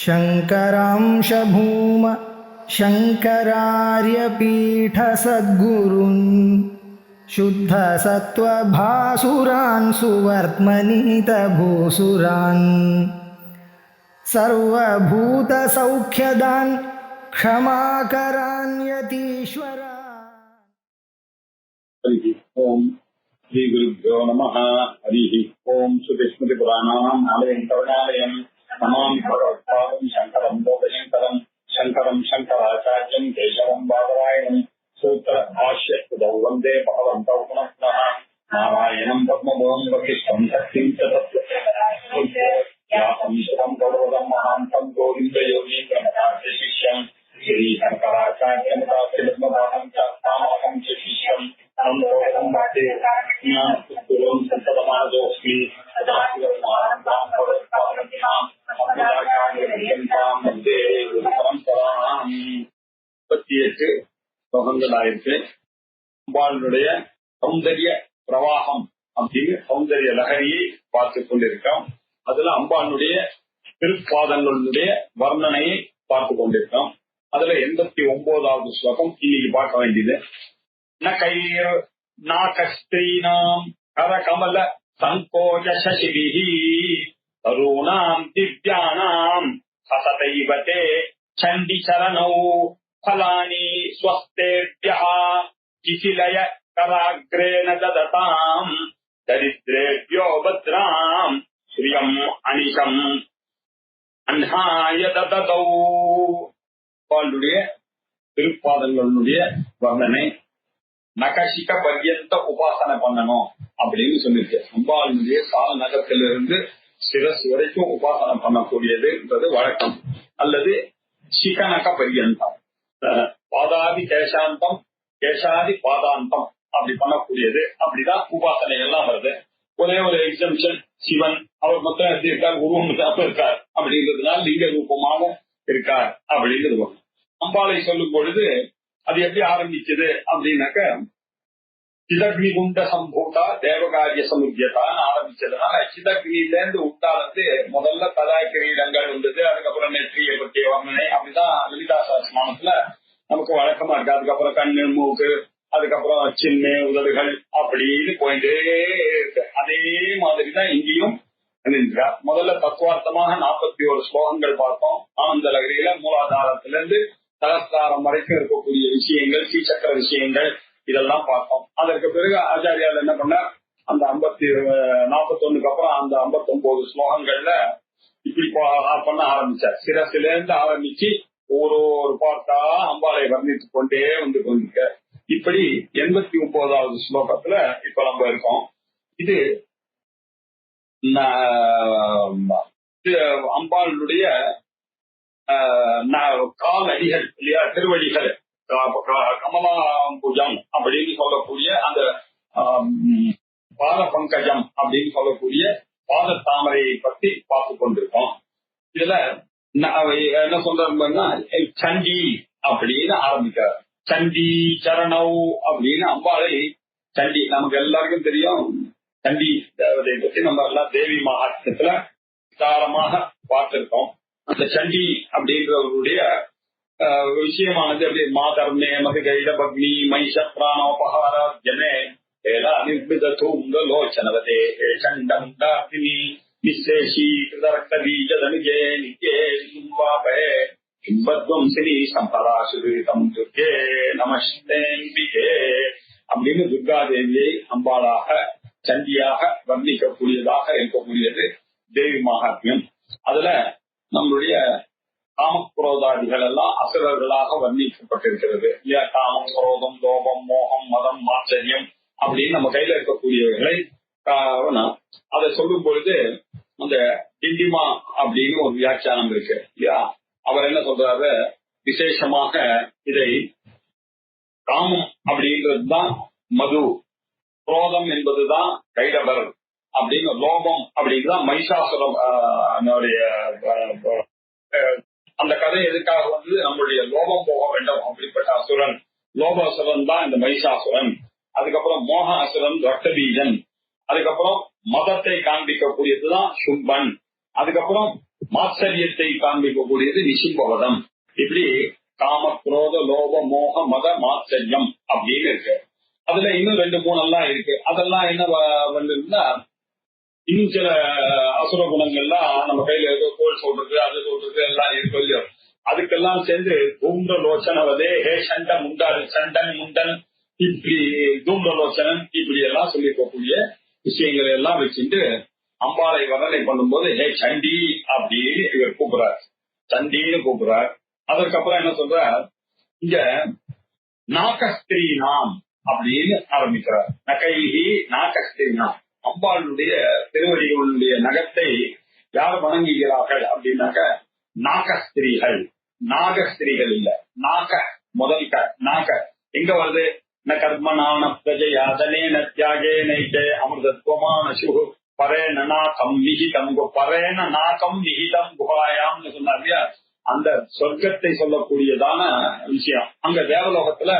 शङ्करांश भूम शङ्करार्यपीठसद्गुरून् शुद्धसत्त्वभासुरान् सुवर्त्मनीतभूसुरान् सर्वभूतसौख्यदान् क्षमाकरान् यतीश्वरान्। ओम श्री गुरुभ्यो नमः। हरि ओम श्रुतिस्मृतिपुराणानाम् आलयं करुणालयं नमामि भगवत्पादं शङ्करं लोकशङ्करं शङ्करं शङ्कराचार्यं केशवं बादरायणं सूत्रभाष्यकृतौ वन्दे भगवन्तौ पुनः पुनः नारायणं पद्मभुवं वसिष्ठं शक्तिं च तत्त्वं गौरवं महान्तं गोविन्दयोगीन्द्रमहाशिष्यं श्रीशङ्कराचार्यमतां च तामहं च शिष्यं संततमादोऽस्मि ஸ்லோகங்களாயிருக்கு. அம்பாளுடைய சௌந்தரிய பிரவாகம் அப்படின்னு சௌந்தரிய லகரியை பார்த்துக் கொண்டிருக்கோம். அதுல அம்பாளுடைய திருப்பாதங்களுடைய வர்ணனையை பார்த்துக் கொண்டிருக்கோம். அதுல 89வது ஸ்லோகம் இன்னைக்கு பார்க்க வேண்டியது. நாகஸ்திரீனாம் கரகமல சங்கோஜ சசிபிஹி தருணாம் திவ்யானாம் ஹசதைவதே சண்டி சரணௌ ஃபலானி ஸ்வஸ்தேப்யஹ கிசிலய கராக்ரேண தததாம் தரித்ரேப்யோ பத்ராம் ஸ்ரீயம் அனிஷம் அன்ஹாய தததௌ. பாலுடைய திருப்பாதங்களுடைய வர்ணனை. நகசிக பர்யந்த உபாசனை பண்ணணும் அப்படின்னு சொல்லிருக்கு. அம்பாளுடைய கால நகத்திலிருந்து சிரஸ் வரைக்கும் உபாசனை பண்ணக்கூடியதுன்றது வழக்கம். அல்லது சிகநக பர்யந்தம், பாதாதி கேசாந்தம் கேசாதி பாதாந்தம் அப்படி பண்ணக்கூடியது. அப்படிதான் உபாசனை எல்லாம் வருது. ஒரே ஒரு எக்ஸம்ஷன், சிவன் அவர் மொத்தம் எப்படி இருக்கார், உருவம் இருக்கார் அப்படிங்கிறதுனால லிங்க ரூபமாக இருக்கார் அப்படிங்கிறது. அம்பாளை சொல்லும் பொழுது அது எப்படி ஆரம்பிச்சது அப்படின்னாக்க, சிதக்னி குண்ட சம்பூட்டா தேவகாரிய சமுத்தியதான் ஆரம்பிச்சதுனால சிதக்னில இருந்து உண்டானது முதல்ல கதாய் கிரீடங்கள் இருந்தது. அதுக்கப்புறம் நெற்றியை பற்றிய வர்ணனை. அப்படிதான் லலிதா சஹஸ்ரநாமத்துல நமக்கு வழக்கமா இருக்கு. அதுக்கப்புறம் கண்ணு, மூக்கு, அதுக்கப்புறம் சின்ன உதடுகள் அப்படின்னு போயிட்டே இருக்கு. அதே மாதிரிதான் இங்கேயும் முதல்ல தத்துவார்த்தமாக 41 ஸ்லோகங்கள் பார்த்தோம். ஆனந்த லகரியில மூலாதாரத்திலிருந்து சகஸ்தாரம் வரைக்கும் இருக்கக்கூடிய விஷயங்கள், ஸ்ரீசக்கர விஷயங்கள் இதெல்லாம் பார்த்தோம். அதற்கு பிறகு ஆச்சாரியால் என்ன பண்ண, அந்த 41க்கு அப்புறம் அந்த 59 ஸ்லோகங்கள்ல இப்படி பண்ண ஆரம்பிச்சார். சிரசிலிருந்து ஆரம்பிச்சு ஒரு பாட்டா அம்பாளை வர்ணித்துக் கொண்டே வந்து கொண்டிருக்க. இப்படி 89வது ஸ்லோகத்துல இப்ப நம்ம இருக்கோம். இது அம்பாளுடைய கால் அடிகள் இல்லையா, திருவடிகள், கமலாம்புஜம் அப்படின்னு சொல்லக்கூடிய அந்த பாத பங்கஜம் அப்படின்னு சொல்லக்கூடிய பாத தாமரையை பற்றி பார்த்து கொண்டிருக்கோம். இதுல என்ன சொல்றாருன்னா, சண்டி அப்படின்னு ஆரம்பிக்கிறார். சண்டி சரணவ் அப்படின்னு அம்பாளை சண்டி நமக்கு எல்லாருக்கும் தெரியும். சண்டி தேவதை பற்றி நம்ம எல்லாம் தேவி மகாத்மியத்துல விசாரமாக பார்த்திருக்கோம். அந்த சண்டி அப்படின்றவருடைய விஷயமானது அப்படி மாதர்மே மதுகைட பக்னி மைஷ பிராணோபகார ஜனே நிர்மித தூங்க லோச்சனவதே சண்டமுண்டார்த்தினி நிசேஷி கிருதரக்த பீஜதனுஜே நித்யே சும்பாபே இம்பத்வம்சினி சம்பராசுரிதம் துர்கே நமஸ்தேம்பிகே அப்படின்னு துர்காதேவியை அம்பாளாக சண்டியாக வர்ணிக்கக்கூடியதாக இருக்கக்கூடியது தேவி மகாத்மியம். அதுல நம்மளுடைய காமக்ரோதாதிகள் எல்லாம் அசுரர்களாக வர்ணிக்கப்பட்டிருக்கிறது இல்லையா. காமம், குரோதம், லோபம், மோகம், மதம், ஆச்சரியம் அப்படின்னு நம்ம கையில இருக்கக்கூடியவர்களை அதை சொல்லும் பொழுது அந்த டிண்டிமா அப்படின்னு ஒரு வியாக்கியானம் இருக்கு இல்லையா. அவர் என்ன சொல்றாரு, விசேஷமாக இதை காமம் அப்படின்றதுதான் மது, குரோதம் என்பதுதான் கைடவர் அப்படின்னு, லோபம் அப்படின்னுதான் மைஷாசுரம். அந்த கதை எதுக்காக வந்து நம்மளுடைய லோபம் போக வேண்டும் அப்படிப்பட்ட அசுரன் லோபாசுரன் தான் இந்த மைஷாசுரன். அதுக்கப்புறம் மோக அசுரன் ரக்தபீஜன். அதுக்கப்புறம் மதத்தை காண்பிக்கக்கூடியதுதான் சும்பன். அதுக்கப்புறம் மாத்சரியத்தை காண்பிக்கக்கூடியது நிசிம்பவதம். இப்படி காம, குரோத, லோப, மோக, மத, மாத்சரியம் அப்படின்னு இருக்கு. அதுல இன்னும் 2-3 எல்லாம் இருக்கு. அதெல்லாம் என்ன வந்துன்னா இன்னும் சில அசுர குணங்கள்லாம் நம்ம கையில ஏதோ கோல் சொல்றது, அது சொல்றது எல்லாம் இருக்கு இல்லையோ. அதுக்கெல்லாம் சேர்ந்து தூம்ரலோச்சனவதே, ஹே சண்ட முண்டாடு, சண்டன் முண்டன், இப்படி தூம்ரலோச்சனன் இப்படி எல்லாம் சொல்லியிருக்கக்கூடிய விஷயங்களை எல்லாம் வச்சுட்டு அம்பாளை வர்ணனை பண்ணும்போது ஹே சண்டி அப்படின்னு இவர் கூப்பிடுறார், சண்டின்னு கூப்பிடுறார். அதற்கப்புறம் என்ன சொல்றார், இங்க நாகஸ்திரீ நாம் அப்படின்னு ஆரம்பிக்கிறார். நகைஹி நாகஸ்திரீ நாம், அம்பாளுடைய திருவடிகளுடைய நகத்தை யார் வணங்குகிறார்கள் அப்படின்னாக்க நாகஸ்திரீகள். நாகஸ்திரீகள் இல்ல, நாக முதல் நாக எங்க வருது, ந கர்மனான பிரஜையாதனே நத்தியாகே நைட்டே அமிர்தத்வமான சுகு பரேன நாகம் நிகிதம், பரேன நாகம் நிகிதம் குஹாயாம்னு சொன்னார் இல்லையா. அந்த சொர்க்கத்தை சொல்லக்கூடியதான விஷயம். அங்க தேவலோகத்துல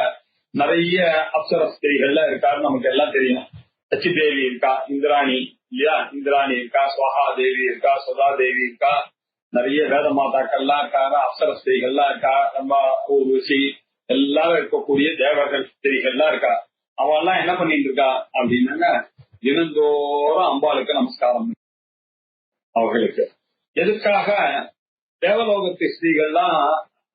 நிறைய அப்சர ஸ்திரீகள்ல இருக்காரு, நமக்கு எல்லாம் தெரியும். சச்சி தேவி இருக்கா, இந்திராணி இல்லையா, இந்திராணி இருக்கா, சுவாகா தேவி இருக்கா, சுதா தேவி இருக்கா, நிறைய வேத மாதாக்கள்லாம் இருக்காங்க, அப்சர ஸ்திரீகள்லாம் இருக்கா, நம்ம ஊர்வசி எல்லாரும் இருக்கக்கூடிய தேவர்கள் ஸ்திரீகள்லாம் இருக்கா. அவெல்லாம் என்ன பண்ணிட்டு இருக்கா அப்படின்னாங்க, தினந்தோறும் அம்பாளுக்கு நமஸ்காரம். அவர்களுக்கு எதுக்காக தேவலோகத்து ஸ்திரீகள்லாம்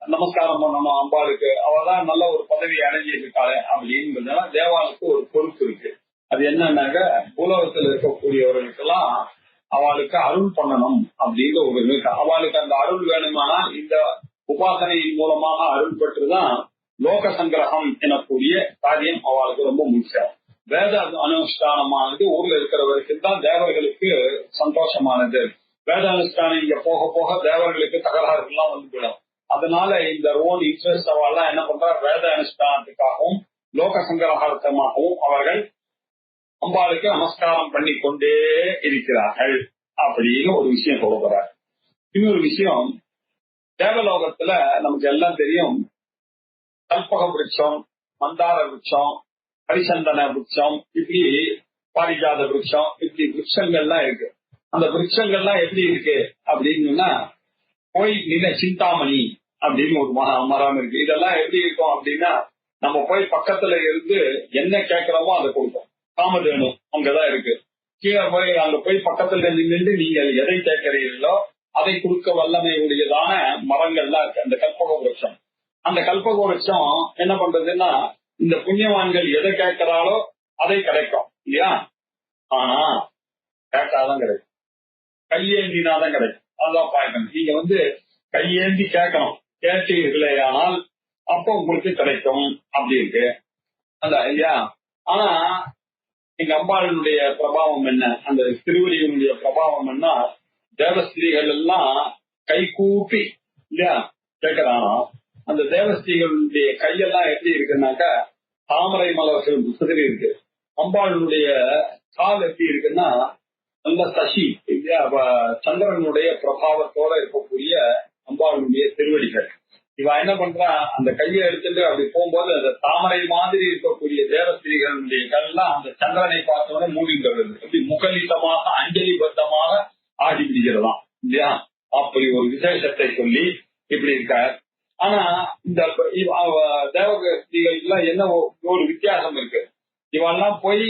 நமஸ்காரம் பண்ணணும் அம்பாளுக்கு, அவதான் நல்ல ஒரு பதவி அடைஞ்சிட்டு இருக்காளே அப்படின்னு தேவாளுக்கு ஒரு பொறுப்பு இருக்கு. அது என்னன்னாக்க பூலோகத்தில் இருக்கக்கூடியவர்களுக்கெல்லாம் அவளுக்கு அருள் பண்ணணும் அப்படின்னு ஒரு இருக்கு. அவளுக்கு அந்த அருள் வேணுமானால் இந்த உபாசனையின் மூலமாக அருள் பெற்றுதான் லோக சங்கிரகம் எனக்கூடிய காரியம் அவளுக்கு ரொம்ப முக்கியம். வேத அனுஷ்டானமானது ஊர்ல இருக்கிறவருக்கு தான் தேவர்களுக்கு சந்தோஷமானது. வேத அனுஷ்டானம் இங்க போக போக தேவர்களுக்கு தகராறுகள்லாம் வந்து விடும். அதனால இந்த ஓன் இன்ட்ரெஸ்ட் அவெல்லாம் என்ன பண்றார், வேத அனுஷ்டானத்துக்காகவும் லோக சங்கிரகமாகவும் அவர்கள் அம்பாளுக்கு நமஸ்காரம் பண்ணி கொண்டே இருக்கிறார்கள் அப்படின்னு ஒரு விஷயம் சொல்லுகிறார். இன்னொரு விஷயம், தேவலோகத்துல நமக்கு எல்லாம் தெரியும், கல்பக விருட்சம், மந்தார விருட்சம், ஹரிசந்தன விருட்சம், இப்படி பாரிஜாத விருட்சம், இப்படி விருட்சங்கள்லாம் இருக்கு. அந்த விருட்சங்கள்லாம் எப்படி இருக்கு அப்படின்னா, போய் நில சிந்தாமணி அப்படின்னு ஒரு மரம் இருக்கு. இதெல்லாம் எப்படி இருக்கும் அப்படின்னா, நம்ம போய் பக்கத்துல இருந்து என்ன கேட்கிறோமோ அதை கொடுப்போம். காமதேனு அங்கதான் இருக்கு. கீழே போய் அங்க போய் பக்கத்துல நின்று நீங்கள் எதை கேட்கிறீர்களோ அதை கொடுக்க வல்லமை உடையதான மரங்கள்லாம் இருக்கு அந்த கல்பக விருட்சம். அந்த கல்பக விருட்சம் என்ன பண்றதுன்னா, இந்த புண்ணியவான்கள் எதை கேட்கிறாளோ அதை கிடைக்கும் இல்லையா. ஆனா கேட்டாதான் கிடைக்கும், கையேந்தினாதான் கிடைக்கும். அதான் பாக்கணும். நீங்க கையேந்தி கேட்கணும், கேட்டீர்களே ஆனால் அப்போ உங்களுக்கு கிடைக்கும் அப்படி இருக்கு அந்த இல்லையா. ஆனா எங்க அம்பாளுடைய பிரபாவம் என்ன, அந்த திருவடிகளுடைய பிரபாவம் என்ன, தேவஸ்திரீகள் எல்லாம் கை கூப்பி இல்லையா கேட்கிறானா. அந்த தேவஸ்திரீகளுடைய கையெல்லாம் எப்படி இருக்குன்னாக்கா தாமரை மலர்கள் குதிரை இருக்கு. அம்பாளுடைய கால் எப்படி இருக்குன்னா நல்ல சசி இல்லையா, சந்திரனுடைய பிரபாவத்தோட இருக்கக்கூடிய அம்பாளுடைய திருவடிகள். இவ என்ன பண்றா, அந்த கையை எடுத்துட்டு அப்படி போகும்போது அந்த தாமரை மாதிரி இருக்கக்கூடிய தேவஸ்திரீகளுடைய கல்லாம் அந்த சந்திரனை பார்த்தோன்னே மூடிங்கிறது, அப்படி முகலிதமாக அஞ்சலி பத்தமாக ஆடி பிடிக்கிறதாம் இல்லையா. அப்படி ஒரு விசேஷத்தை சொல்லி இப்படி இருக்கார். ஆனா இந்த தேவஸ்திரீகளுக்கு என்ன ஒரு வித்தியாசம் இருக்கு, இவெல்லாம் போய்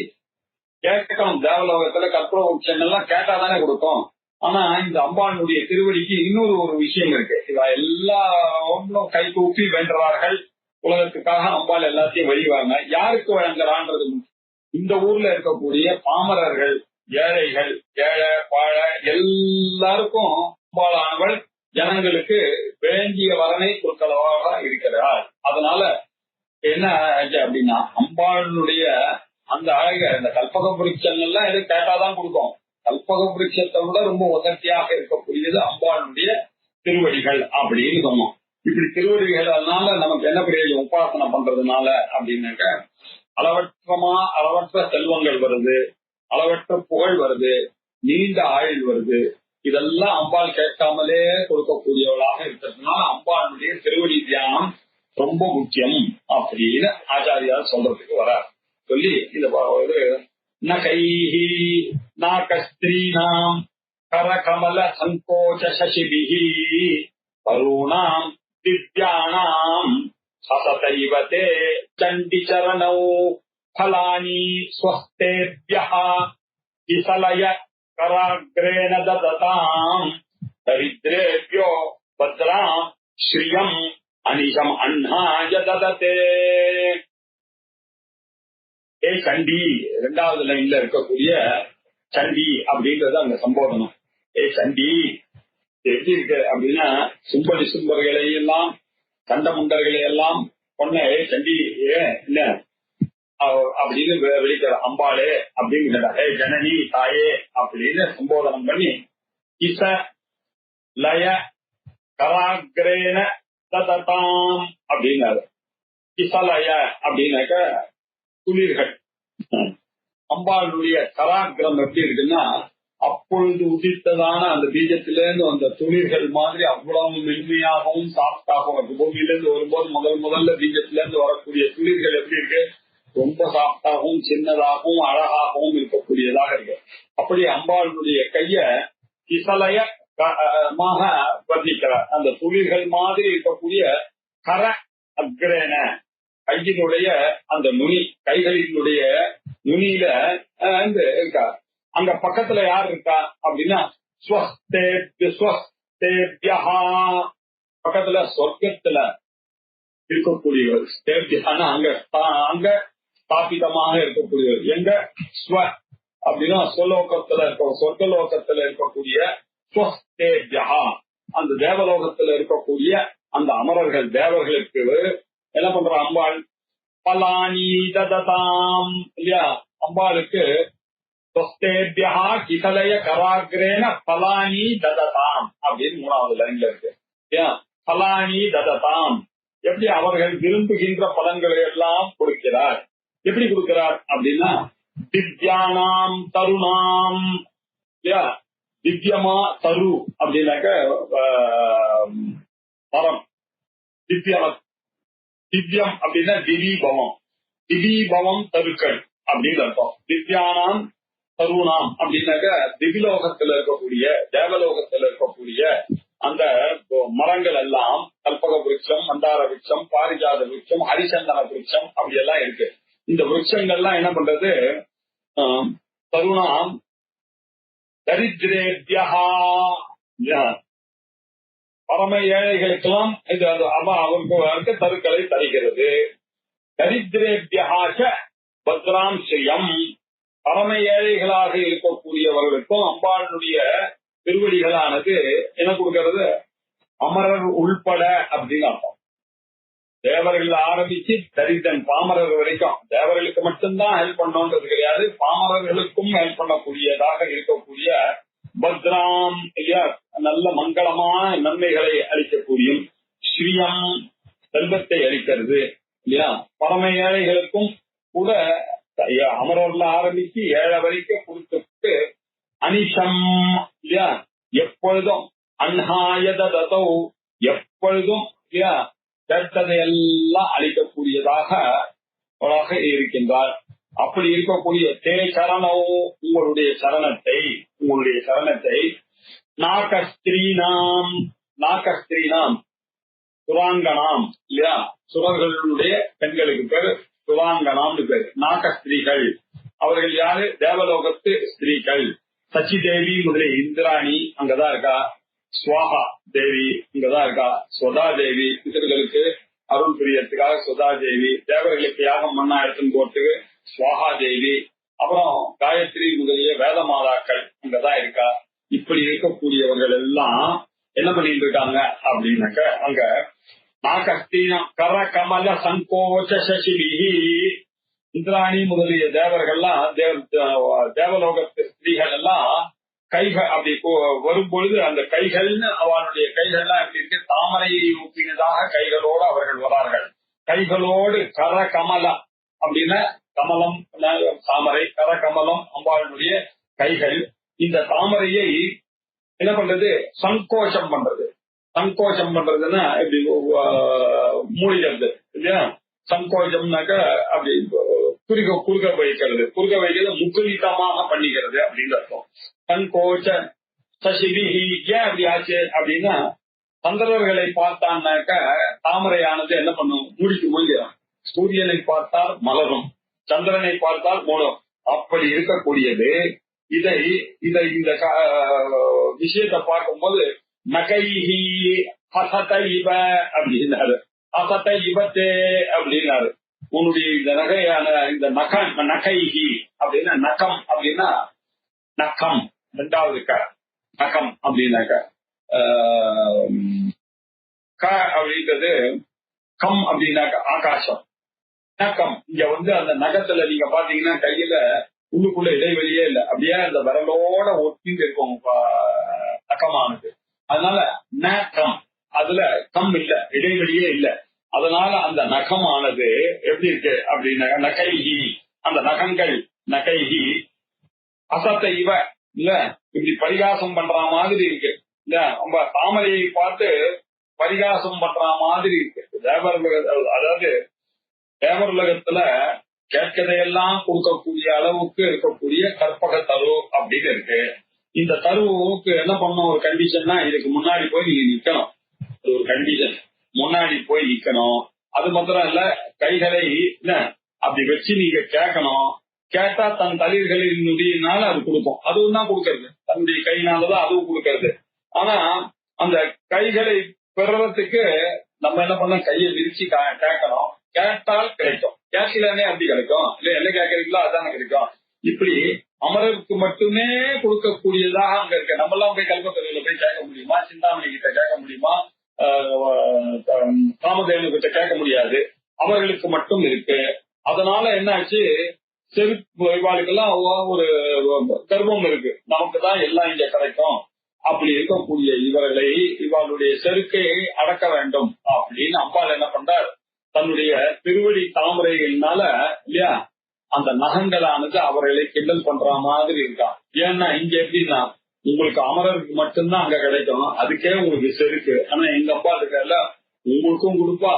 கேட்கணும். தேவலோகத்துல கற்பூர விருட்சங்கள்லாம் கேட்டாதானே கொடுக்கும். ஆனா இந்த அம்பாளுடைய திருவடிக்கு இன்னொரு ஒரு விஷயம் இருக்கு. இவ எல்லாரும் கை கூப்பி வென்றார்கள், உலகத்துக்காக அம்பாள் எல்லாத்தையும் வழிவாங்க. யாருக்கு வழங்குறான்றது இந்த ஊர்ல இருக்கக்கூடிய பாமரர்கள், ஏழைகள், ஏழை பாழ எல்லாருக்கும் அம்பாளானவள் ஜனங்களுக்கு வேண்டிய வரனை கொடுக்கிறதாக இருக்கிறார். அதனால என்ன ஆச்சு அப்படின்னா, அம்பாளுடைய அந்த அழக இந்த கல்பக விருட்சங்கள்லாம் எது கேட்டாதான் கொடுக்கும். கல்பக விருட்சத்தை விட ரொம்ப உதர்த்தியாக இருக்கக்கூடியது அம்பாளுடைய திருவடிகள் அப்படின்னு சொன்னோம். இப்படி திருவடிகள் அதனால நமக்கு என்ன பிரயோஜனம் உபாசனை பண்றதுனால அப்படின்னாக்க, அளவற்ற செல்வங்கள் வருது, அளவற்ற புகழ் வருது, நீண்ட ஆயுள் வருது. இதெல்லாம் அம்பாள் கேட்காமலே கொடுக்கக்கூடியவளாக இருக்கிறதுனால அம்பாளுடைய திருவடி தியானம் ரொம்ப முக்கியம் அப்படின்னு ஆச்சாரியார் சொல்றதுக்கு வரார். சொல்லி இந்த நகைஹி நாகஸ்திரீனாம் கரகமல சங்கோச்ச சசிபிஹி தருணாம் திவ்யானாம் சசதைவதே சண்டி சரணௌ ஃபலானி ஸ்வஸ்தேப்யஹ விசலய கராக்ரேண தததாம் தரித்ரேப்யோ பத்ராம் ஸ்ரீயம் அனிஷம் அன்னாய தததே. ஏ சண்டி, இரண்டாவது லைன்ல இருக்கக்கூடிய சண்டி அப்படின்றது அங்க சம்போதனம். ஏ சண்டி எப்படி இருக்கு அப்படின்னா, சும்படி சும்பர்களை எல்லாம் கண்ட முண்டர்களை எல்லாம் பொண்ண ஏ சண்டி என்ன அப்படின்னு வெளிக்கிற அம்பாளே அப்படின்னு கேட்டா, ஏ ஜனனி தாயே அப்படின்னு சம்போதனம் பண்ணி இச லய கராக்ரேன தததாம் அப்படின்னாரு. இசலய அப்படின்னாக்க குளிர்கள். அம்பாளுடைய கராகிரம் எப்படி இருக்குன்னா, அப்பொழுது உதித்ததான அந்த பீஜத்திலிருந்து அந்த துளிர்கள் மாதிரி அவ்வளவு மென்மையாகவும் சாஃப்டாகவும், பூமியிலிருந்து வரும்போது முதல்ல பீஜத்திலிருந்து வரக்கூடிய துளிர்கள் எப்படி இருக்கு, ரொம்ப சாஃப்டாகவும் சின்னதாகவும் அழகாகவும் இருக்கக்கூடியதாக இருக்கு. அப்படி அம்பாளுடைய கைய இசலய வர்ணிக்கிறார். அந்த துளிர்கள் மாதிரி இருக்கக்கூடிய கர அக்ரேன கையினுடைய அந்த நுனி, கைகளினுடைய நுனியில இருக்கா. அங்க பக்கத்துல யார் இருக்கா அப்படின்னா, பக்கத்துல சொர்க்கத்துல இருக்கக்கூடியவர். அங்க ஸ்தாபிதமாக இருக்கக்கூடியவர். எங்க ஸ்வ அப்படின்னா சொலோகத்துல இருக்க, சொர்க்கலோகத்துல இருக்கக்கூடிய அந்த தேவலோகத்துல இருக்கக்கூடிய அந்த அமரர்கள் தேவர்களுக்கு என்ன பண்ற அம்பாள் பலானி தததாம் இல்லையா. அம்பாளுக்கு கிசலய கராகிரேன பலானி தததாம் அப்படின்னு 3வது லைன்ல இருக்கு. பலானி தததாம், எப்படி அவர்கள் விரும்புகின்ற பலன்களை எல்லாம் கொடுக்கிறார். எப்படி கொடுக்கிறார் அப்படின்னா, திவ்யானாம் தருணாம் இல்லையா. திவ்யமா தரு அப்படின்னாக்க மரம், திவ்யம் அப்படின்னா திவீபவம், திவீபவம் தருக்கள் அப்படின்னு அர்த்தம். திவ்யானாம் தருணாம் அப்படின்னாக்க திவிலோகத்துல இருக்கக்கூடிய தேவலோகத்துல இருக்கக்கூடிய அந்த மரங்கள் எல்லாம் கல்பக விருட்சம், மந்தார விருட்சம், பாரிஜாத விருட்சம், ஹரிசந்தன விருட்சம் அப்படி எல்லாம் இருக்கு. இந்த விருட்சங்கள்லாம் என்ன பண்றது, தருணாம் தரித்ரேபியா பரம ஏழைகளுக்கெல்லாம் இது அவருக்கு தருக்களை தருகிறது. தரித்ரேபியாக பத்ராம் ஸ்ரீயம், பரம ஏழைகளாக இருக்கக்கூடியவர்களுக்கும் அம்பாளுடைய திருவடிகளானது என்ன கொடுக்கிறது, அமரர் உள்பட அப்படின்னு அர்த்தம். தேவர்கள் ஆரம்பிச்சு தரிதன் பாமரர் வரைக்கும், தேவர்களுக்கு மட்டும்தான் ஹெல்ப் பண்ணோன்றது கிடையாது, பாமரர்களுக்கும் ஹெல்ப் பண்ணக்கூடியதாக இருக்கக்கூடிய பத்ராம் இல்லையா, நல்ல மங்களமான நன்மைகளை அளிக்கக்கூடிய ஸ்ரீயம் செல்வத்தை அளிக்கிறது இல்லையா. பரம ஏழைகளுக்கும் கூட அமரர்ல ஆரம்பிச்சு ஏழை வரைக்கும் கொடுத்துட்டு அனிஷம் இல்லையா, எப்பொழுதும் அன்ஹாயதோ எப்பொழுதும் இல்லையா கேட்டதையெல்லாம் அளிக்கக்கூடியதாக இருக்கின்றார். அப்படி இருக்கக்கூடிய தே சரணோ, உங்களுடைய சரணத்தை நாகஸ்திரீனாம் சுராங்கனாம் இல்லையா, சுரர்களுடைய பெண்களுக்கு பேரு சுராங்கனாம்னு பேரு. நாகஸ்திரீகள் அவர்கள் யாரு, தேவலோகத்து ஸ்திரீகள். சச்சி தேவி முதலிய இந்திராணி அங்கதான் இருக்கா, ஸ்வாஹா தேவி இங்கதான் இருக்கா, ஸ்வதா தேவி பிதர்களுக்கு அருள் புரியறதுக்காக ஸ்வதா தேவி, தேவர்களுக்கு யாகம் மண்ணா எடுத்துன்னு போறதுக்கு ஸ்வாஹா தேவி, அப்புறம் காயத்ரி முதலிய வேத மாதாக்கள் அங்கதான் இருக்கா. இப்படி இருக்கக்கூடியவர்கள் எல்லாம் என்ன பண்ணிட்டு இருக்காங்க அப்படின்னாக்க, அங்க நாகஸ்தீனம் கர கமல சங்கோச்ச சசிபிஹி, இந்திராணி முதலிய தேவர்கள்லாம் தேவலோகத்து ஸ்திரீகள் எல்லாம் கைகள் அப்படி வரும்பொழுது அந்த கைகள்னு அவனுடைய கைகள்லாம் எப்படி இருக்கு, தாமரையை ஊப்பினதாக கைகளோடு அவர்கள் வரார்கள். கைகளோடு கர கமலம் அப்படின்னா கமலம் தாமரை, கர கமலம் அம்பாளுடைய கைகள். இந்த தாமரையை என்ன பண்றது, சங்கோஷம் பண்றதுன்னா இப்படி மூடிக்கிறது இல்லையா. சங்கோஷம்னாக்க அப்படி குறுக வைக்கிறது முக்குலிதமாக பண்ணிக்கிறது அப்படின்னு அர்த்தம். சங்கோச்ச சசிபிஹி ஏன் அப்படி ஆச்சு அப்படின்னா சந்திரர்களை பார்த்தான்னாக்க தாமரையானது என்ன பண்ணும், மூடிக்கு மூழ்கிடும். சூரியனை பார்த்தால் மலரும், சந்திரனை பார்த்தால் மூடும். அப்படி இருக்கக்கூடியது இதை இதை இந்த விஷயத்தை பார்க்கும்போது நகைஹி அசத இவ அப்படின்னாரு, அசத இவத்தே அப்படின்னாரு. உன்னுடைய இந்த நகையான இந்த நகைஹி அப்படின்னா நகம் அப்படின்னா நகம் ரெண்டாவது நகம் அப்படின்னாக்க க அப்படின்றது கம் அப்படின்னாக்க ஆகாசம். நகம் இங்க அந்த நகத்துல நீங்க பாத்தீங்கன்னா கையில உள்ளுக்குள்ள இடைவெளியே இல்லை, அப்படியே அந்த விரலோட ஒட்டிட்டு இருக்கும் நகமானது. அதனால நகம் அதுல கம் இல்ல, இடைவெளியே இல்லை. அதனால அந்த நகமானது எப்படி இருக்கு அப்படின்னாக்க நகைஹி அந்த நகங்கள் நகைஹி அசத்த இவ இல்ல இப்படி பரிகாசம் பண்ற மாதிரி இருக்கு இல்ல. நம்ம தாமரையை பார்த்து பரிகாசம் பண்ற மாதிரி இருக்கு. அதாவது தேவருலகத்துல கேட்கதையெல்லாம் கொடுக்கக்கூடிய அளவுக்கு இருக்கக்கூடிய கற்பக தரு அப்படின்னு இருக்கு. இந்த தருவுக்கு என்ன பண்ண ஒரு கண்டிஷன்னா இதுக்கு முன்னாடி போய் நீங்க நிக்கணும். ஒரு கண்டிஷன், முன்னாடி போய் நிக்கணும். அது மாத்திரம் இல்ல, கைகளை அப்படி வச்சு நீங்க கேட்கணும். கேட்டா தன் தளிர்களின் நுடியினால அது கொடுக்கும். அதுவும் தான் கொடுக்கறது, தன்னுடைய கையினாலதான் அதுவும் கொடுக்கறது. ஆனா அந்த கைகளை பெறறதுக்கு நம்ம என்ன பண்ண, கையை விரிச்சு கேட்கணும். கேட்டால் கிடைக்கும், கேட்கலன்னே அப்படி கிடைக்கும். இல்ல என்ன கேட்கறீங்களோ அதானே கிடைக்கும். இப்படி அமரருக்கு மட்டுமே கொடுக்கக்கூடியதாக அங்க இருக்கு. நம்ம எல்லாம் போய் கல்பத்தருவில போய் கேட்க முடியுமா? சிந்தாமணி கிட்ட கேட்க முடியுமா? காமதேவனு கிட்ட கேட்க முடியாது. அவர்களுக்கு மட்டும் இருக்கு. அதனால என்ன ஆச்சு, இவாளுக்கெல்லாம் ஒரு கர்வம் இருக்கு, நமக்கு தான் எல்லாம் இங்க கிடைக்கும். அப்படி இருக்கக்கூடிய இவர்களை இவளுடைய செருக்கை அடக்க வேண்டும் அப்படின்னு அம்பாள் என்ன பண்றார், தன்னுடைய திருவடி தாமரைகள்னால இல்லையா அந்த நகங்களானது அவர்களை கிண்டல் பண்ற மாதிரி இருக்கான். ஏன்னா இங்க எப்படின்னா உங்களுக்கு அமரருக்கு மட்டும்தான் அங்க கிடைக்கும், அதுக்கே உங்களுக்கு செருக்கு. ஆனா எங்க அப்பா இருக்கல உங்களுக்கும் கொடுப்பா,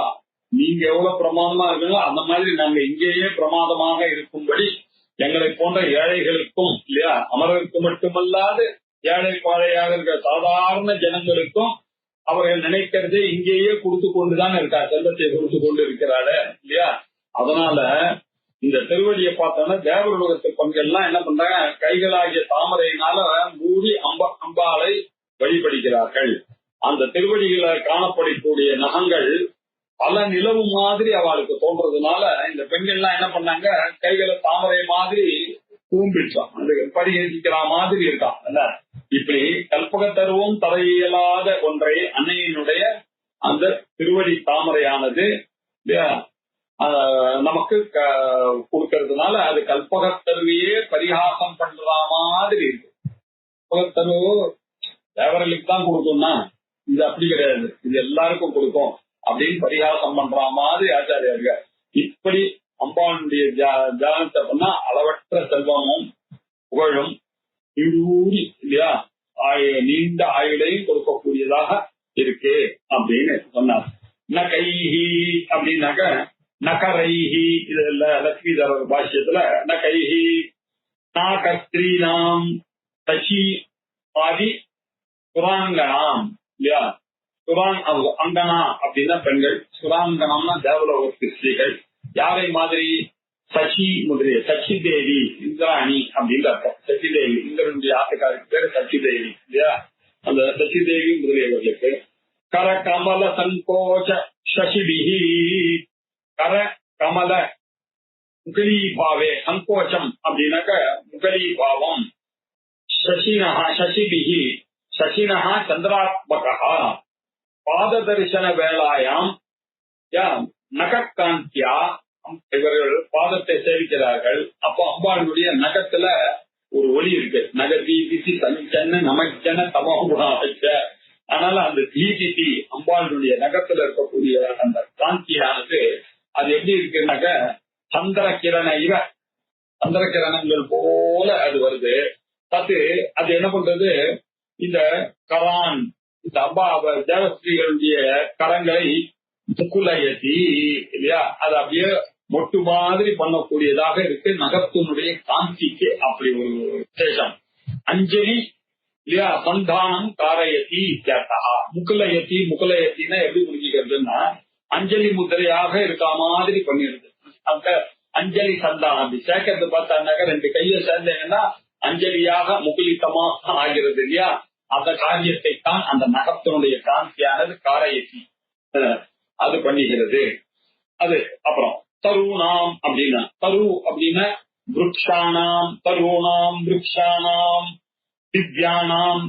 நீங்க எவ்வளவு பிரமாதமா இருக்கீங்களோ அந்த மாதிரி நாங்க இங்கேயே பிரமாதமாக இருக்கும்படி எங்களை போன்ற ஏழைகளுக்கும் இல்லையா, அமரருக்கு மட்டுமல்லாது ஏழை பாழையாக இருக்கிற சாதாரண ஜனங்களுக்கும் அவர்கள் நினைக்கிறது இங்கேயே கொடுத்து கொண்டுதான் இருக்கா, செல்வத்தை கொடுத்து கொண்டு இருக்கிறாரு இல்லையா. அதனால இந்த திருவடியை பார்த்தோன்னா தேவருலகத்து பங்கெல்லாம் என்ன பண்றாங்க, கைகளாகிய தாமரையினால மூடி அம்பாளை வழிபடுகிறார்கள். அந்த திருவடிகளை காணப்படக்கூடிய நகங்கள் பல நிலவு மாதிரி அவளுக்கு தோன்றதுனால இந்த பெண்கள்லாம் என்ன பண்ணாங்க, கைகளை தாமரை மாதிரி கூம்பிட்டான், அது பரிகரிக்கிற மாதிரி இருக்கான். இப்படி கல்பகத்தருவும் தர இயலாத ஒன்றை அன்னையினுடைய அந்த திருவடி தாமரையானது நமக்கு கொடுக்கறதுனால அது கல்பகத்தருவையே பரிகாசம் பண்ற மாதிரி இருக்கு. கல்பகத்தரு தேவர்களுக்கு தான் கொடுக்கும்னா இது அப்படி கிடையாது, இது எல்லாருக்கும் கொடுக்கும் அப்படின்னு பரிகாசம் பண்ற மாதிரி ஆச்சாரியார்கள். இப்படி அம்பாளுடைய தியானத்தை பண்ணா அளவற்ற செல்வமும் புகழும் இழூடி இல்லையா நீண்ட ஆயுளையும் கொடுக்கக்கூடியதாக இருக்கு அப்படின்னு சொன்னார். நகைஹி அப்படின்னாக்க நகரைஹி, இது இல்ல லட்சுமிதரர் பாஷ்யத்துல நகைஹி நாகஸ்திரீனாம் சசி ஆதி சுராங்கனாம் இல்லையா. அங்கனா அப்படின்னா பெண்கள், சுராங்கனம்னா தேவலோகத்து ஸ்திரீகள். யாரை மாதிரி, சசி முதலிய சசி தேவி இந்திராணி அப்படின்னு அர்த்தம். சசி தேவி இந்திரனுடைய ஆட்டுக்காருக்கு பேரு சசி தேவி இல்லையா. அந்த சசி தேவி முதலியவர்களுக்கு கர கமல சங்கோச்ச சசிபிஹி, கர கமல முகலி பாவே, சங்கோச்சம் அப்படின்னாக்க முகலி பாவம். சசினஹா சசிபிஹி, சசினஹா சந்திராத்மகா பாத தரிசன வேளாயாம் நகக்காந்தியா, இவர்கள் பாதத்தை சேவிக்கிறார்கள். அப்போ அம்பாளுடைய நகத்துல ஒரு ஒளி இருக்கு, நக தீபிசி தனிச்சன்ன நமச்சன தமகுணாச்ச. அதனால அந்த தீபிசி அம்பாளுடைய நகத்துல இருக்கக்கூடிய அந்த காந்தியானது அது எப்படி இருக்குன்னாக்க சந்திர கிரண சந்திர கிரணங்கள் போல அது வருது. அது என்ன பண்றது, இந்த கரான் இந்த அம்பா தேவஸ்ரீகளுடைய கரங்களை முக்குலயத்தி இல்லையா, அது அப்படியே மொட்டு மாதிரி பண்ணக்கூடியதாக இருக்கு. நகத்தினுடைய காந்திக்கு அப்படி ஒரு விசேஷம். அஞ்சலி இல்லையா? சந்தானம் காரயதி இத்தியர்த்தா. முகுலயத்தின்னா எப்படி புரிஞ்சுக்கிறதுன்னா அஞ்சலி முத்திரையாக இருக்க மாதிரி பண்ணிடுது. அந்த அஞ்சலி சந்தானம் அப்படி சேர்க்கறது பார்த்தாக்க 2 கையை சேர்ந்தீங்கன்னா அஞ்சலியாக முகுலித்தமாக ஆகிறது இல்லையா? அந்த காரியத்தை தான் அந்த நகத்தினுடைய காந்தியானது காரயத்தி அது பண்ணுகிறது. அது அப்புறம் தருணாம் அப்படின்னா தரு அப்படின்னா விருக்ஷானாம் தருணாம் விருக்ஷானாம் திவ்யானாம்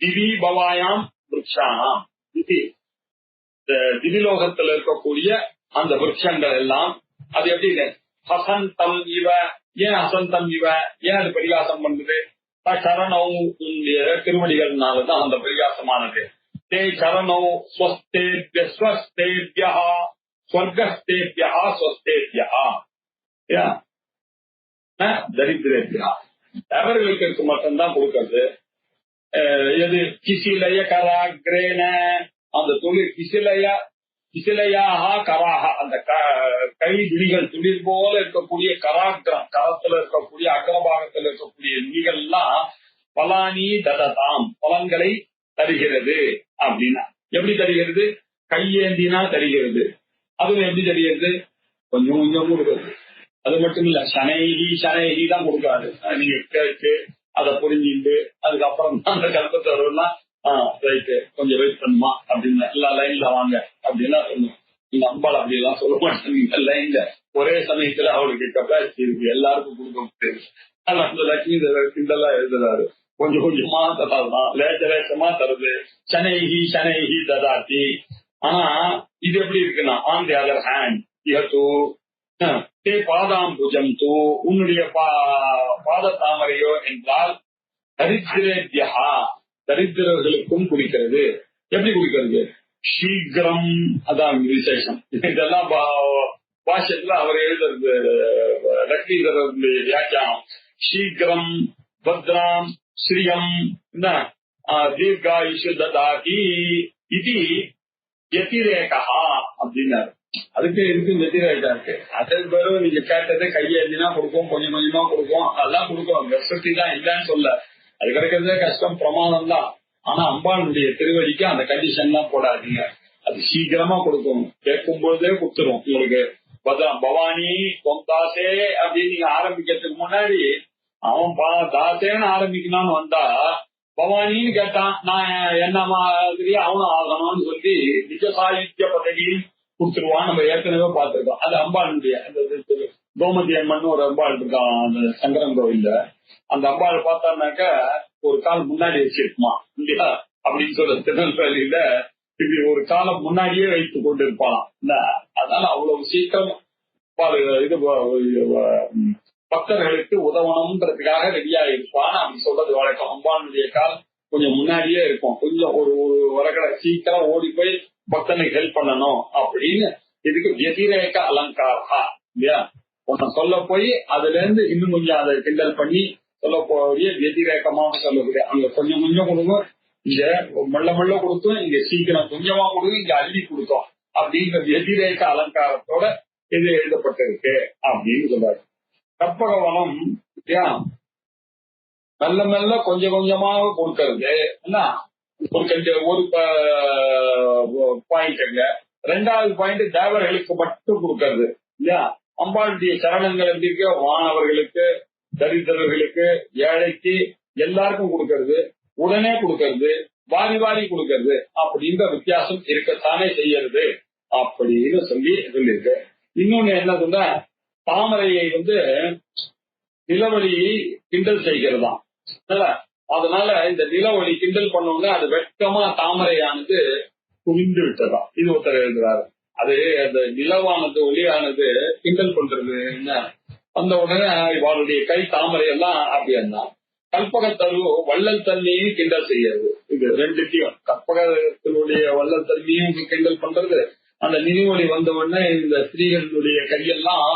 திவி பவாயாம் விருக்ஷானாம் திவிலோகத்தில் இருக்கக்கூடிய அந்த விருட்சங்கள் எல்லாம் அது எப்படி ஹசந்தம் இவ. ஏன் ஹசந்தம் இவ? ஏன் அது பரிகாசம் பண்றது? சரணம் திருவடிகள்னாலதான் அந்த பரிகாசமானது. தே சரணம் ஸ்வஸ்தேபிய ஸ்வஸ்தேபியா ஸ்வர்கஸ்தேபியா ஸ்வஸ்தேபியா தரித்திரேபியா அவர்களுக்கு மட்டும்தான் கொடுக்கிறது. எது கிசிலய கராகிரேன அந்த துளிர் கிசிலையாக கராக அந்த கை துணிகள் துளிர் போல இருக்கக்கூடிய கராகிரம் கரத்துல இருக்கக்கூடிய அக்ரபாகத்தில் இருக்கக்கூடிய துணிகள் எல்லாம் பலானி தததாம் பலன்களை தருகிறது. அப்படின்னா எப்படி தருகிறது? கையேந்தினா தருகிறது. அதுவும் எப்படி தருகிறது? கொஞ்சம் கொஞ்சம் கொடுக்கிறது. அது மட்டும் இல்ல சனைகி தான் கொடுக்காது. நீங்க கேட்டு அதை புரிஞ்சுட்டு அதுக்கப்புறம் தான் அந்த கருத்தை வரும்னா ரைட்டு கொஞ்சம் வெயிட் பண்ணுமா அப்படின்னு எல்லா லைன்ல வாங்க அப்படின்னா சொல்லணும். நீங்க அம்பாள் அப்படி எல்லாம் சொல்ல மாட்டேங்க. லைன்ல ஒரே சமயத்துல அவளுக்கு கெப்பாசிட்டி இருக்கு, எல்லாருக்கும் கொடுக்க முடியாது. அந்த லட்சுமி கிண்டெல்லாம் எழுதுறாரு. கொஞ்சம் கொஞ்சமா தராதான், லேசமா தருது. சனைகி ததாத்தி. ஆனா இது எப்படி இருக்குன்னா ஆன் தி அதர் ஹேண்ட் தே பாதாம் புஜம் தூ உன்னுடைய பாத தாமரையோ என்றால் தரித்திரேத்யா தரித்திரர்களுக்கும் குடிக்கிறது. எப்படி குடிக்கிறது? சீக்கிரம். அதான் விசேஷம். இதெல்லாம் பாஷத்துல அவர் எழுதுறது லக்ஷ்மிதரனுடைய வியாக்கியானம். சீக்கிரம் பத்ராம் ஸ்ரீயம் தீர்காயுஷு ததாதி இது யதிரேகா அப்படின்னாரு. அதுக்கு இதுக்கு வெத்திரேகா இருக்கு. அதற்கு பிறகு நீங்க கேட்டது கையேந்தினா கொடுக்கும், கொஞ்சம் கொஞ்சமா கொடுக்கும், அதெல்லாம் கொடுக்கும். வெப்சைட்டி தான் இல்லைன்னு சொல்ல, அது கிடைக்கிறதே கஷ்டம், பிரமாதம் தான். ஆனா அம்பாளுடைய திருவடிக்கு அந்த கண்டிஷன் எல்லாம் போடாதீங்க. அது சீக்கிரமா கொடுக்கும். கேட்கும் பொழுதே கொடுத்துரும் உங்களுக்கு. பவானி தாசே அப்படின்னு நீங்க ஆரம்பிக்கிறதுக்கு முன்னாடி அவன் தாசேன்னு ஆரம்பிக்கணும்னு வந்தா பவானின்னு கேட்டான். நான் என்ன மாதிரி அவனும் ஆகணும்னு சொல்லி நிஜ சாகித்ய பதவியில் கொடுத்துருவான். நம்ம ஏற்கனவே பார்த்திருக்கோம். அது அம்பாளுடைய அந்த கோமதி அம்மன் ஒரு அம்பாள் இருக்கான் அந்த சங்கரன் கோவில்ல. அந்த அம்பாள் பார்த்தான்னாக்க ஒரு கால் முன்னாடி வச்சிருக்குமா இல்லையா அப்படின்னு சொல்ற திருநெல்வேலியில இப்படி ஒரு காலம் முன்னாடியே வைத்து கொண்டு இருப்பாளாம். அதனால அவ்வளவு சீக்கிரம் இது பக்தர்களுக்கு உதவணும்ன்றதுக்காக ரெடியா இருப்பான்னு அப்படி சொல்றது வழக்கம். அம்பாளுடைய கால் கொஞ்சம் முன்னாடியே இருக்கும். கொஞ்சம் ஒரு வரகடை சீக்கிரம் ஓடி போய் பக்தனுக்கு ஹெல்ப் பண்ணணும் அப்படின்னு. இதுக்கு வெதிரேக அலங்காரா இல்லையா? உன்னை சொல்ல போய் அதுல இருந்து இன்னும் கொஞ்சம் அதை கிண்டல் பண்ணி சொல்ல போய் வெதிரேகமாக சொல்லக்கூடிய அங்க கொஞ்சம் கொஞ்சம் கொடுக்கும், இங்க மெல்ல மெல்ல கொடுத்தோம், இங்க சீக்கிரம் கொஞ்சமா கொடுக்கும், இங்க அள்ளி கொடுத்தோம் அப்படிங்கிற வெதிரேக அலங்காரத்தோட இது எழுதப்பட்டிருக்கு அப்படின்னு சொல்றாரு. கற்பகவனம் இல்லையா? மெல்ல மெல்ல கொஞ்சம் கொஞ்சமாக கொடுக்கறது ஒரு பாயிண்ட். ரெண்டாவது பாயிண்ட் தேவர்களுக்கு மட்டும் கொடுக்கறது இல்லையா? அம்பாளுடைய சரணங்கள் எப்படி இருக்கு? வானவர்களுக்கு, தரித்திரர்களுக்கு, ஏழைக்கு எல்லாருக்கும் கொடுக்கறது, உடனே கொடுக்கறது, வாரி வாரி கொடுக்கறது அப்படின்ற வித்தியாசம் இருக்கத்தானே செய்யறது அப்படின்னு சொல்லியிருக்கு. இன்னொன்னு என்ன சொன்னா, தாமரையை நிலவழி கிண்டல் செய்கிறதாம். அதனால இந்த நிலவழி கிண்டல் பண்ணோம்னா அது வெட்கமா தாமரையானது குவிந்து விட்டதாம். இது ஒருத்தர் எழுதுறாரு. அது அந்த நிலவானது ஒளியானது கிண்டல் பண்றது என்ன அந்த உடனே இவருடைய கை தாமரை எல்லாம் அப்படின்னா கல்பகத்தரு வள்ளல் தண்ணியும் கிண்டல் செய்யறது. இது ரெண்டுத்தையும் கற்பகத்தினுடைய வள்ளல் தண்ணியும் கிண்டல் பண்றது, அந்த நினைவொளி வந்த உடனே இந்த ஸ்திரீகளுடைய கையெல்லாம்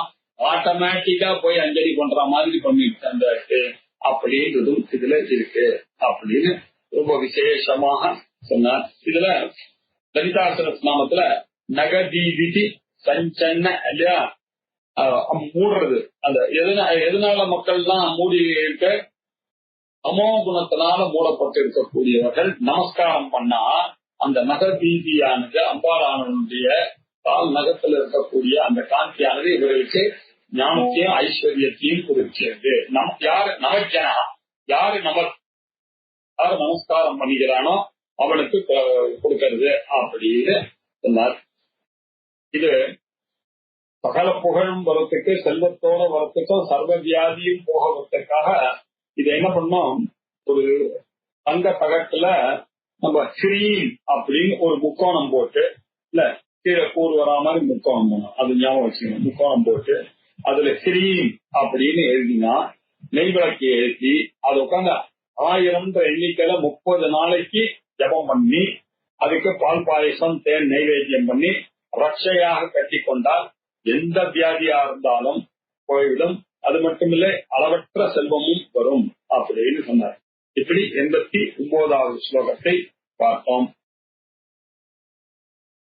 ஆட்டோமேட்டிக்கா போய் அஞ்சலி பண்ற மாதிரி பண்ணிட்டு அந்த அப்படின்றதும் இதுல இருக்கு அப்படின்னு ரொம்ப விசேஷமாக சொன்னார். இதுல லலிதாசன நாமத்துல நகதீதி சஞ்சன்ன இல்லையா மூடுறது. அந்த எதனால மக்கள் எல்லாம் மூடி இருக்க தமோ குணத்தினால மூடப்பட்டு இருக்கக்கூடியவர்கள் நமஸ்காரம் பண்ணா அந்த நகபீதியானது அம்பாளானுடைய கால் நகத்தில் இருக்கக்கூடிய அந்த காந்தியானது இவர்களுக்கு ஞானத்தையும் ஐஸ்வர்யத்தையும் கொடுக்கிறது. யாரு நமஜனா, யாரு நமஸ்காரம் பண்ணிக்கிறானோ அவனுக்கு கொடுக்கிறது அப்படின்னு சொன்னார். இது சகல புகழும் வரத்துக்கு, செல்வத்தோட வரத்துக்கும், சர்வ வியாதியும் போக வரத்துக்காக இது என்ன பண்ணோம், ஒரு தங்க தகட்டுல நம்ம ஸ்ரீம் அப்படின்னு ஒரு முக்கோணம் போட்டு, இல்ல கீழே கூறு வரா மாதிரி முக்கோணம் போனோம், அது ஞாபகம் வச்சுக்கணும். முக்கோணம் போட்டு அதுல ஸ்ரீம் அப்படின்னு எழுதினா நெய்விளக்கு ஏற்றி அது உட்காந்து 1000 எண்ணிக்கையில 30 நாளைக்கு ஜபம் பண்ணி அதுக்கு பால் பாயசம் தேன் நைவேத்தியம் பண்ணி ரட்சையாக கட்டி கொண்டால் எந்த வியாதியா இருந்தாலும் போய்விடும். அது மட்டுமில்லை, அளவற்ற செல்வமும் வரும் அப்படின்னு சொன்னார். இப்படி 89வது ஸ்லோகத்தை பார்த்தோம்.